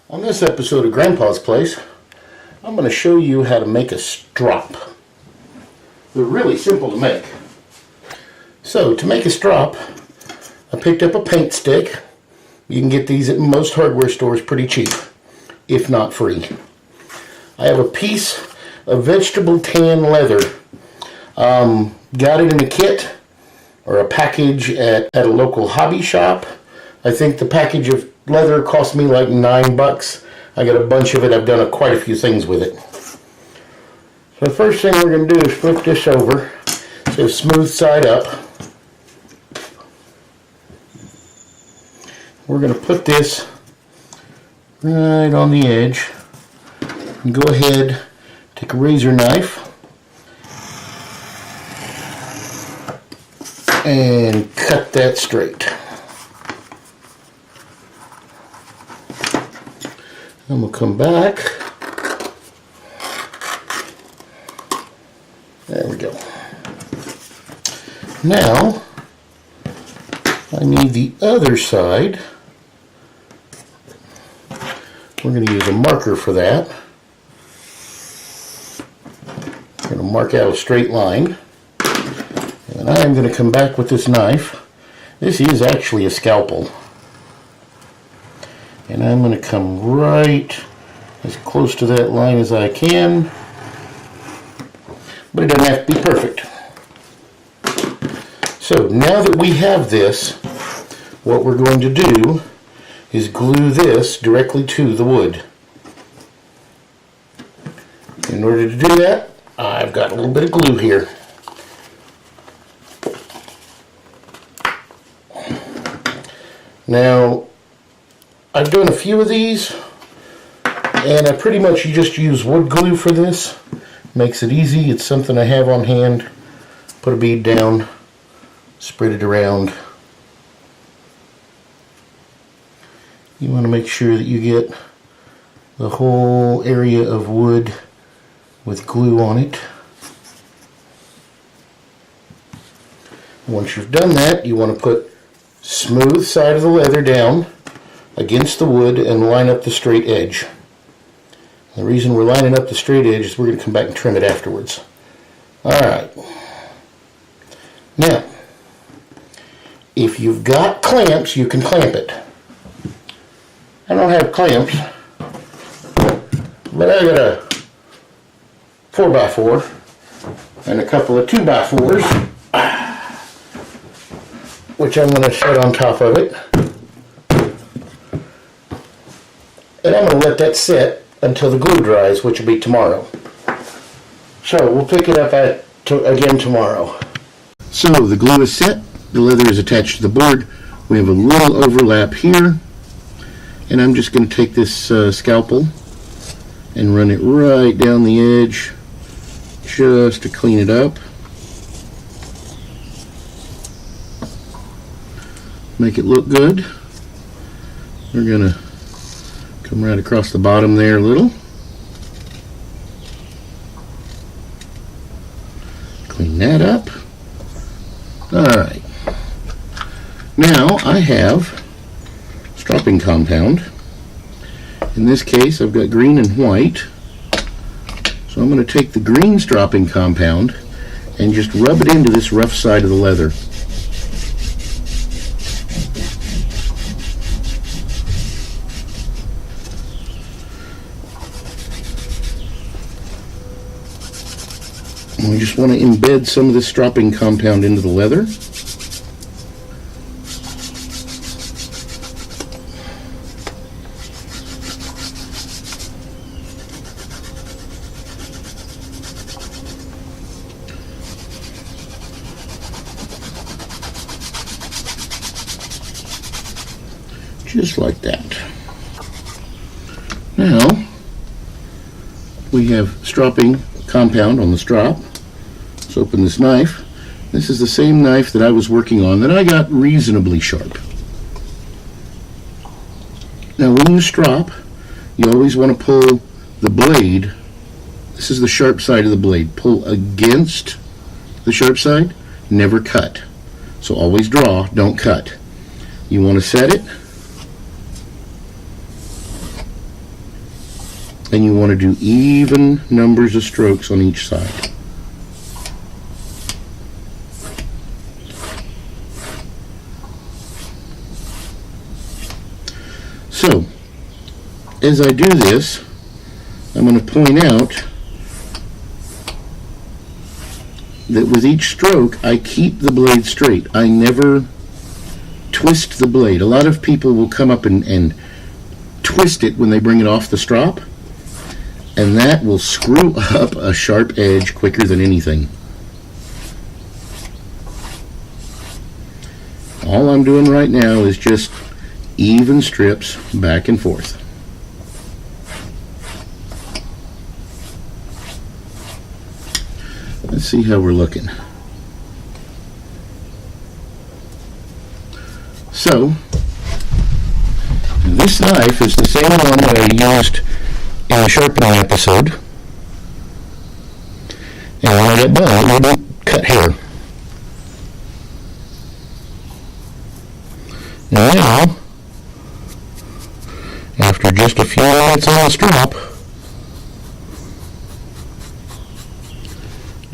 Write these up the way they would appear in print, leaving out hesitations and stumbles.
On this episode of Grandpa's Place, I'm going to show you how to make a strop. They're really simple to make. So, to make a strop, I picked up a paint stick. You can get these at most hardware stores pretty cheap, if not free. I have a piece of vegetable tan leather. Got it in a kit or a package at a local hobby shop. I think the package of leather cost me like $9. I got a bunch of it. I've done quite a few things with it. So the first thing we're going to do is flip this over so smooth side up. We're going to put this right on the edge and go ahead, take a razor knife and cut that straight. Then we'll come back. There we go. Now, I need the other side. We're going to use a marker for that. I'm going to mark out a straight line. And I'm going to come back with this knife. This is actually a scalpel. And I'm going to come right as close to that line as I can. But it doesn't have to be perfect. So now that we have this, what we're going to do is glue this directly to the wood. In order to do that, I've got a little bit of glue here. Now, I've done a few of these, and I pretty much just use wood glue for this. Makes it easy. It's something I have on hand. Put a bead down, spread it around. You want to make sure that you get the whole area of wood with glue on it. Once you've done that, you want to put smooth side of the leather down against the wood and line up the straight edge. The reason we're lining up the straight edge is we're going to come back and trim it afterwards. Alright. Now, if you've got clamps, you can clamp it. I don't have clamps, but I got a 4x4 and a couple of 2x4s, which I'm going to set on top of it. And I'm going to let that sit until the glue dries, which will be tomorrow. So we'll pick it up again tomorrow. So the glue is set, the leather is attached to the board. We have a little overlap here, and I'm just going to take this scalpel and run it right down the edge just to clean it up. Make it look good. We're going to come right across the bottom there a little. Clean that up. Alright. Now I have stropping compound. In this case I've got green and white. So I'm going to take the green stropping compound and just rub it into this rough side of the leather. We just want to embed some of this stropping compound into the leather. Just like that. Now, we have stropping compound on the strop. Let's open this knife. This is the same knife that I was working on that I got reasonably sharp. Now when you strop, you always want to pull the blade. This is the sharp side of the blade. Pull against the sharp side, never cut. So always draw, don't cut. You want to set it and you want to do even numbers of strokes on each side. So, as I do this, I'm going to point out that with each stroke, I keep the blade straight. I never twist the blade. A lot of people will come up and twist it when they bring it off the strop, and that will screw up a sharp edge quicker than anything. All I'm doing right now is just even strips back and forth. Let's see how we're looking. So, this knife is the same one that I used in the sharpening episode. And when I get done, I don't cut hair. Now, after just a few minutes on the strop,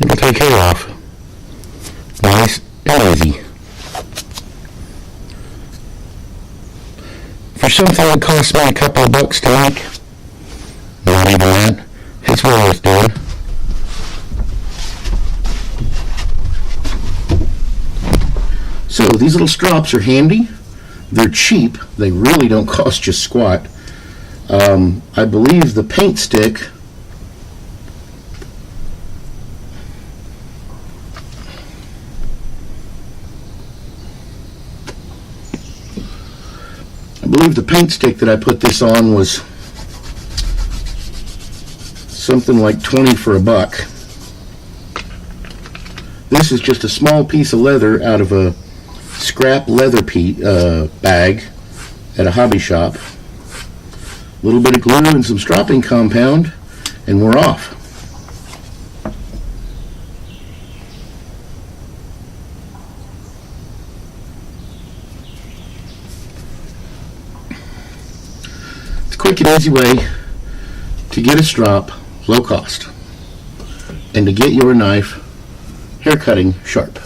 it'll take hair off. Nice and easy. For something that cost me a couple of bucks to make, not even that, it's well worth doing. So these little strops are handy. They're cheap. They really don't cost you squat. I believe the paint stick that I put this on was something like 20 for a buck. This is just a small piece of leather out of a scrap leather bag at a hobby shop. A little bit of glue and some stropping compound, and we're off. It's a quick and easy way to get a strop low cost and to get your knife hair cutting sharp.